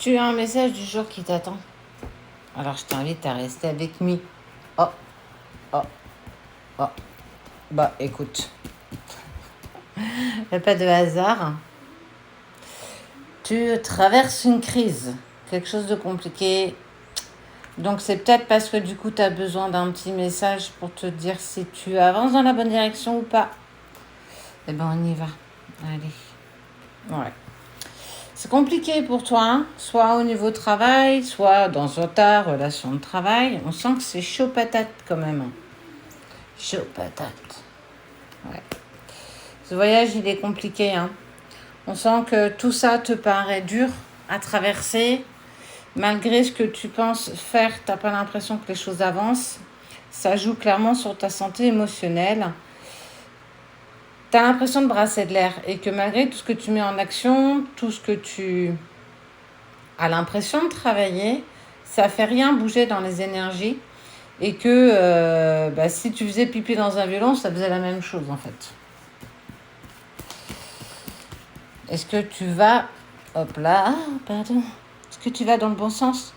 Tu as un message du jour qui t'attend. Alors je t'invite à rester avec moi. Oh, oh, oh. Bah écoute, il n'y a pas de hasard. Tu traverses une crise, quelque chose de compliqué. Donc c'est peut-être parce que du coup tu as besoin d'un petit message pour te dire si tu avances dans la bonne direction ou pas. Eh ben on y va. Allez. Ouais. C'est compliqué pour toi, hein, soit au niveau travail, soit dans ta relation de travail. On sent que c'est chaud patate quand même. Chaud patate. Ouais. Ce voyage, il est compliqué. Hein. On sent que tout ça te paraît dur à traverser. Malgré ce que tu penses faire, tu n'as pas l'impression que les choses avancent. Ça joue clairement sur ta santé émotionnelle. Tu as l'impression de brasser de l'air et que malgré tout ce que tu mets en action, tout ce que tu as l'impression de travailler, ça fait rien bouger dans les énergies et que si tu faisais pipi dans un violon, ça faisait la même chose en fait. Est-ce que tu vas... Hop là, pardon. Est-ce que tu vas dans le bon sens?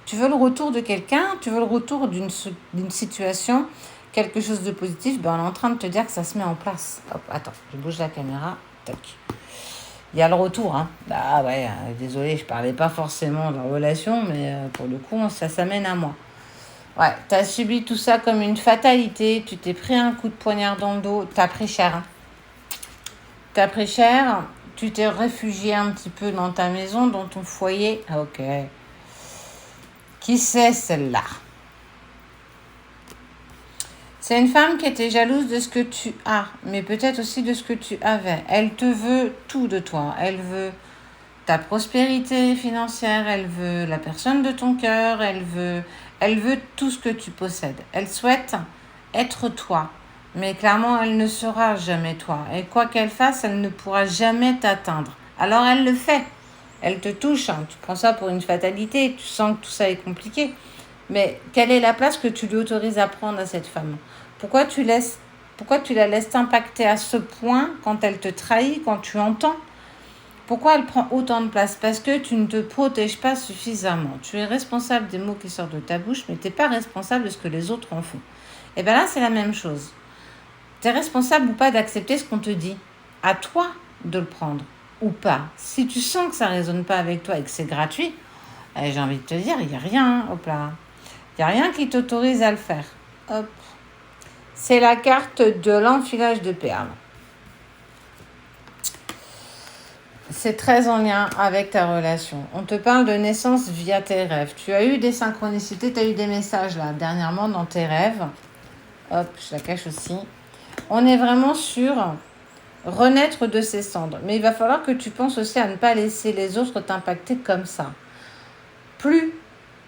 Tu veux le retour de quelqu'un? Tu veux le retour d'une situation? Quelque chose de positif? Ben, on est en train de te dire que ça se met en place. Hop, attends, je bouge la caméra. Tac. Il y a le retour, hein. Ah ouais, désolé, je parlais pas forcément de la relation, mais pour le coup, ça s'amène à moi. Ouais, t'as subi tout ça comme une fatalité, tu t'es pris un coup de poignard dans le dos, t'as pris cher. Hein. T'as pris cher, tu t'es réfugié un petit peu dans ta maison, dans ton foyer. Ah, ok. Qui c'est celle-là? C'est une femme qui était jalouse de ce que tu as, mais peut-être aussi de ce que tu avais. Elle te veut tout de toi. Elle veut ta prospérité financière, elle veut la personne de ton cœur, elle veut tout ce que tu possèdes. Elle souhaite être toi, mais clairement, elle ne sera jamais toi. Et quoi qu'elle fasse, elle ne pourra jamais t'atteindre. Alors, elle le fait. Elle te touche. Hein. Tu prends ça pour une fatalité. Tu sens que tout ça est compliqué. Mais quelle est la place que tu lui autorises à prendre à cette femme? Pourquoi tu la laisses t'impacter à ce point quand elle te trahit, quand tu entends? Pourquoi elle prend autant de place? Parce que tu ne te protèges pas suffisamment. Tu es responsable des mots qui sortent de ta bouche, mais tu n'es pas responsable de ce que les autres en font. Et bien là, c'est la même chose. Tu es responsable ou pas d'accepter ce qu'on te dit. À toi de le prendre ou pas. Si tu sens que ça ne résonne pas avec toi et que c'est gratuit, j'ai envie de te dire, il n'y a rien. Hop là. Il n'y a rien qui t'autorise à le faire. Hop. C'est la carte de l'enfilage de perles. C'est très en lien avec ta relation. On te parle de naissance via tes rêves. Tu as eu des synchronicités, tu as eu des messages là dernièrement dans tes rêves. Hop, je la cache aussi. On est vraiment sur renaître de ses cendres. Mais il va falloir que tu penses aussi à ne pas laisser les autres t'impacter comme ça. Plus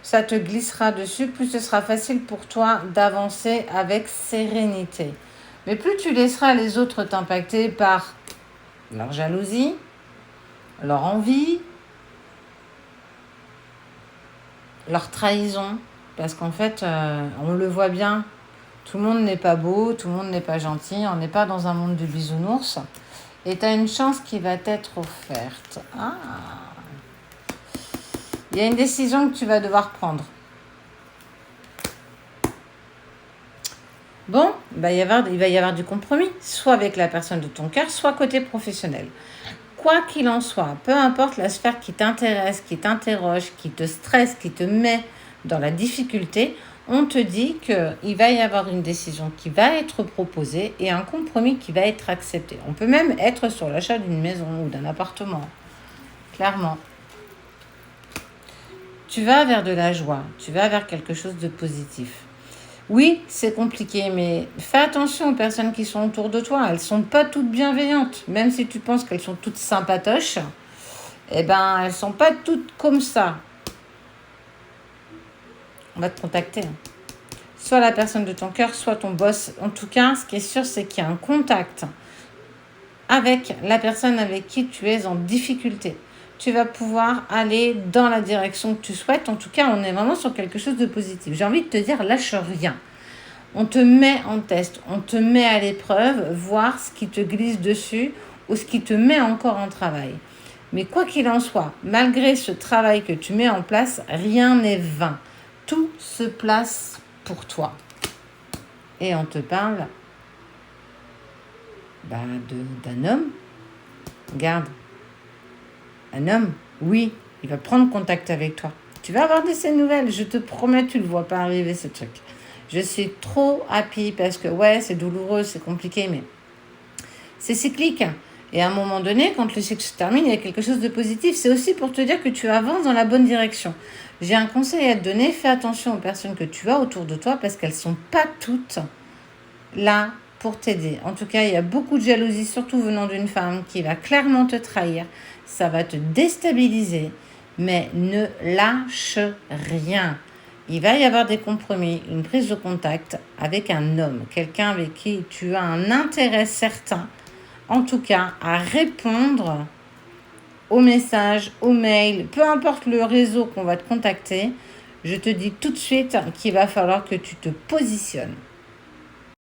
ça te glissera dessus, plus ce sera facile pour toi d'avancer avec sérénité. Mais plus tu laisseras les autres t'impacter par leur jalousie, leur envie, leur trahison, parce qu'en fait, on le voit bien, tout le monde n'est pas beau, tout le monde n'est pas gentil, on n'est pas dans un monde de bisounours, et tu as une chance qui va t'être offerte. Ah. Il y a une décision que tu vas devoir prendre. Bon, il va y avoir du compromis, soit avec la personne de ton cœur, soit côté professionnel. Quoi qu'il en soit, peu importe la sphère qui t'intéresse, qui t'interroge, qui te stresse, qui te met dans la difficulté, on te dit qu'il va y avoir une décision qui va être proposée et un compromis qui va être accepté. On peut même être sur l'achat d'une maison ou d'un appartement, clairement. Tu vas vers de la joie, tu vas vers quelque chose de positif. Oui, c'est compliqué, mais fais attention aux personnes qui sont autour de toi. Elles ne sont pas toutes bienveillantes. Même si tu penses qu'elles sont toutes sympatoches, eh ben, elles ne sont pas toutes comme ça. On va te contacter. Soit la personne de ton cœur, soit ton boss. En tout cas, ce qui est sûr, c'est qu'il y a un contact avec la personne avec qui tu es en difficulté. Tu vas pouvoir aller dans la direction que tu souhaites. En tout cas, on est vraiment sur quelque chose de positif. J'ai envie de te dire, lâche rien. On te met en test, on te met à l'épreuve, voir ce qui te glisse dessus ou ce qui te met encore en travail. Mais quoi qu'il en soit, malgré ce travail que tu mets en place, rien n'est vain. Tout se place pour toi. Et on te parle d'un homme. Regarde, un homme, oui, il va prendre contact avec toi. Tu vas avoir de ces nouvelles, je te promets, tu ne le vois pas arriver ce truc. Je suis trop happy parce que ouais, c'est douloureux, c'est compliqué, mais c'est cyclique. Et à un moment donné, quand le cycle se termine, il y a quelque chose de positif. C'est aussi pour te dire que tu avances dans la bonne direction. J'ai un conseil à te donner, fais attention aux personnes que tu as autour de toi parce qu'elles ne sont pas toutes là pour t'aider. En tout cas, il y a beaucoup de jalousie, surtout venant d'une femme qui va clairement te trahir. Ça va te déstabiliser, mais ne lâche rien. Il va y avoir des compromis, une prise de contact avec un homme, quelqu'un avec qui tu as un intérêt certain, en tout cas à répondre aux messages, aux mails, peu importe le réseau qu'on va te contacter. Je te dis tout de suite qu'il va falloir que tu te positionnes.